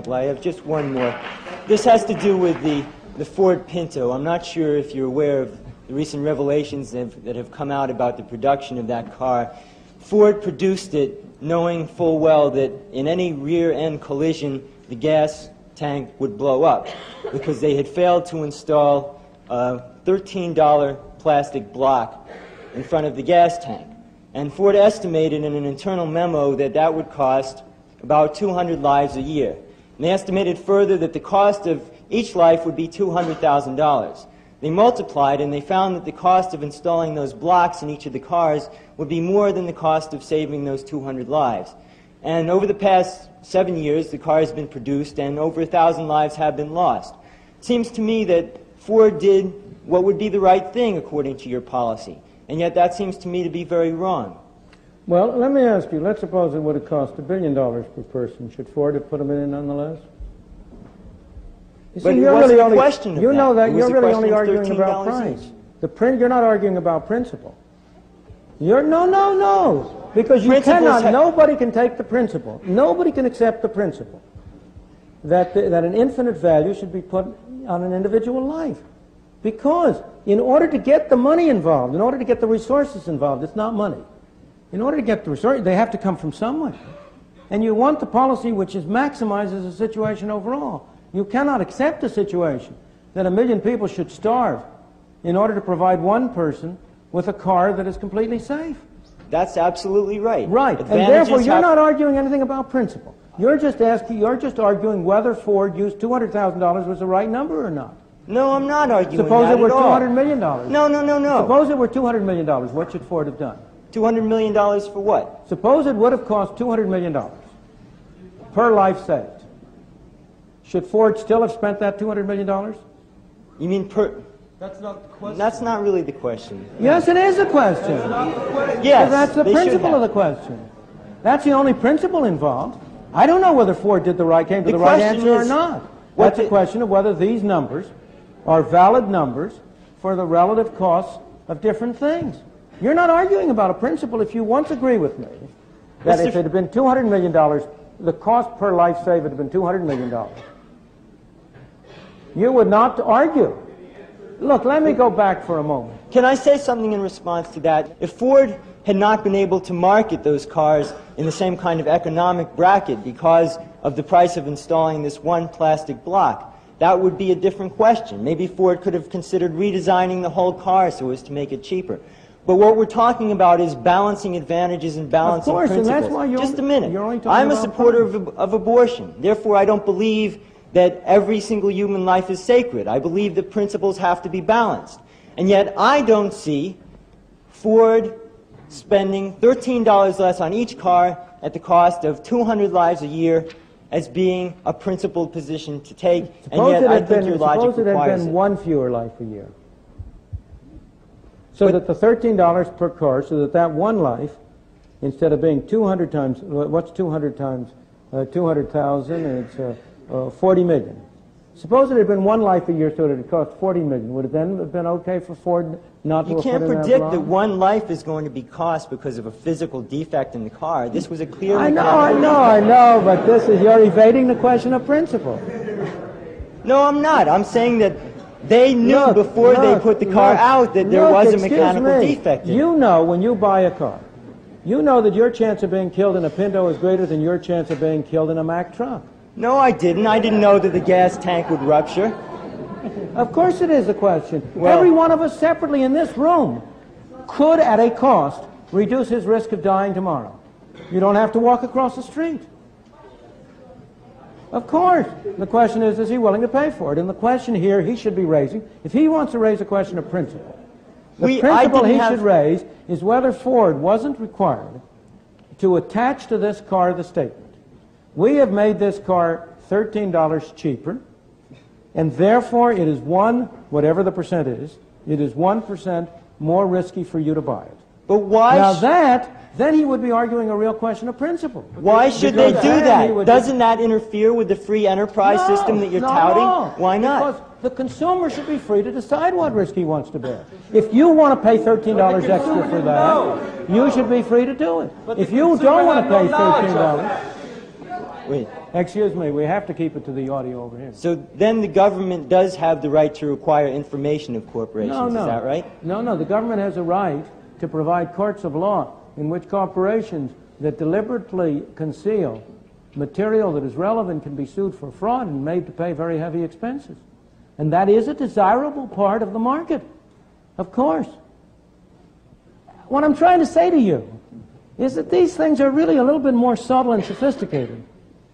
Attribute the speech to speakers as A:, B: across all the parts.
A: example. I have just one more. This has to do with the Ford Pinto. I'm not sure if you're aware of the recent revelations that have come out about the production of that car. Ford produced it knowing full well that in any rear-end collision, the gas tank would blow up because they had failed to install a $13 plastic block in front of the gas tank. And Ford estimated in an internal memo that that would cost about 200 lives a year. And they estimated further that the cost of each life would be $200,000. They multiplied and they found that the cost of installing those blocks in each of the cars would be more than the cost of saving those 200 lives. And over the past 7 years, the car has been produced and over 1,000 lives have been lost. It seems to me that Ford did what would be the right thing according to your policy. And yet that seems to me to be very wrong.
B: Well, let me ask you, let's suppose it would have cost $1 billion per person. Should Ford have put them in nonetheless? You
A: But
B: see,
A: it
B: you're
A: wasn't
B: really
A: a
B: only,
A: question of
B: you know
A: that.
B: that
A: It was
B: you're
A: a
B: really
A: question
B: only
A: of
B: arguing about
A: $13
B: price. You're not arguing about principle. No. Because you
A: Principles
B: cannot, nobody can take the principle. Nobody can accept the principle that an infinite value should be put on an individual life. Because in order to get the money involved, in order to get the resources involved, it's not money. In order to get the resources, they have to come from somewhere. And you want the policy which maximizes the situation overall. You cannot accept a situation that 1 million people should starve in order to provide one person with a car that is completely safe.
A: That's absolutely right.
B: Right. And therefore, you're not arguing anything about principle. You're just arguing whether Ford used $200,000 was the right number or not.
A: No, I'm not arguing
B: Suppose
A: that
B: it were
A: at all.
B: $200 million.
A: No.
B: Suppose it were $200 million. What should Ford have done?
A: $200 million for what?
B: Suppose it would have cost $200 million per life saved. Should Ford still have spent that $200 million?
A: You mean per...
C: That's not the question.
A: That's not really the question.
B: Yes, it is a question.
C: That's not the question.
B: Because
A: Yes,
B: that's the
A: they should
B: principle of
A: have.
B: the question. That's the only principle involved. I don't know whether Ford came to the right
A: question
B: answer or
A: is,
B: not. That's a question of whether these numbers are valid numbers for the relative costs of different things. You're not arguing about a principle if you once agree with me that if it had been $200 million, the cost per life saved would have been $200 million. You would not argue. Look, let me go back for a moment.
A: Can I say something in response to that? If Ford had not been able to market those cars in the same kind of economic bracket because of the price of installing this one plastic block, that would be a different question. Maybe Ford could have considered redesigning the whole car so as to make it cheaper. But what we're talking about is balancing advantages and balancing principles.
B: And that's why
A: Just a minute.
B: You're only talking
A: I'm a
B: about
A: supporter of abortion. Therefore, I don't believe that every single human life is sacred. I believe that principles have to be balanced. And yet, I don't see Ford spending $13 less on each car at the cost of 200 lives a year as being a principled position to take, and yet I think your logic
B: suppose it had
A: requires
B: been
A: it.
B: one fewer life a year. So that the $13 per car, so that that one life, instead of being 200 times, what's 200 times 200,000? It's 40 million. Suppose it had been one life a year, so that it cost 40 million. Would it then have been okay for Ford not to have put in that block?
A: You can't predict that one life is going to be cost because of a physical defect in the car. This was a clear...
B: I know, but you're evading the question of principle.
A: No, I'm not. I'm saying that they knew before they put the car out that there was a mechanical defect in it.
B: You know when you buy a car, you know that your chance of being killed in a Pinto is greater than your chance of being killed in a Mack truck.
A: No, I didn't. I didn't know that the gas tank would rupture.
B: Of course it is a question.
A: Well,
B: every one of us separately in this room could, at a cost, reduce his risk of dying tomorrow. You don't have to walk across the street. Of course. The question is he willing to pay for it? And the question here he should be raising, if he wants to raise a question of principle, the principle he should raise is whether Ford wasn't required to attach to this car the statement, we have made this car $13 cheaper, and therefore it is whatever the percent is, it is 1% more risky for you to buy it.
A: But why?
B: Now then he would be arguing a real question of principle.
A: Why should they do that? Doesn't that interfere with the free enterprise system that you're touting? Why not?
B: Because the consumer should be free to decide what risk he wants to bear. If you want to pay $13 extra for that, you should be free to do it. If you don't want to pay $13...
A: Wait.
B: Excuse me, we have to keep it to the audio over here.
A: So then the government does have the right to require information of corporations,
B: No.
A: is that right?
B: No, the government has a right to provide courts of law in which corporations that deliberately conceal material that is relevant can be sued for fraud and made to pay very heavy expenses. And that is a desirable part of the market, of course. What I'm trying to say to you is that these things are really a little bit more subtle and sophisticated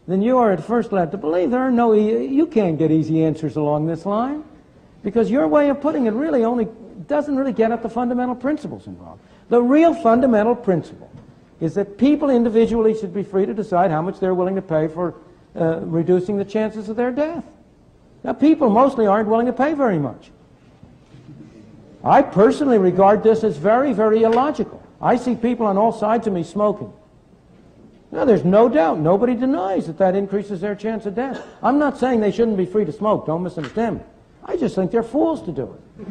B: than you are at first led to believe. There are no, you can't get easy answers along this line, because your way of putting it really only doesn't really get at the fundamental principles involved. The real fundamental principle is that people individually should be free to decide how much they're willing to pay for reducing the chances of their death. Now, people mostly aren't willing to pay very much. I personally regard this as very, very illogical. I see people on all sides of me smoking. Now, there's no doubt, nobody denies that that increases their chance of death. I'm not saying they shouldn't be free to smoke, don't misunderstand me. I just think they're fools to do it.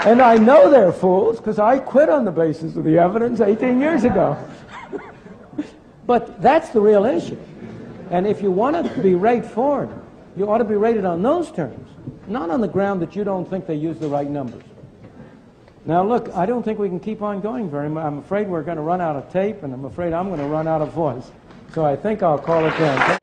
B: And I know they're fools because I quit on the basis of the evidence 18 years ago. But that's the real issue. And if you want to be rated for it, you ought to be rated on those terms, not on the ground that you don't think they use the right numbers. Now, look, I don't think we can keep on going very much. I'm afraid we're going to run out of tape, and I'm afraid I'm going to run out of voice. So I think I'll call it down.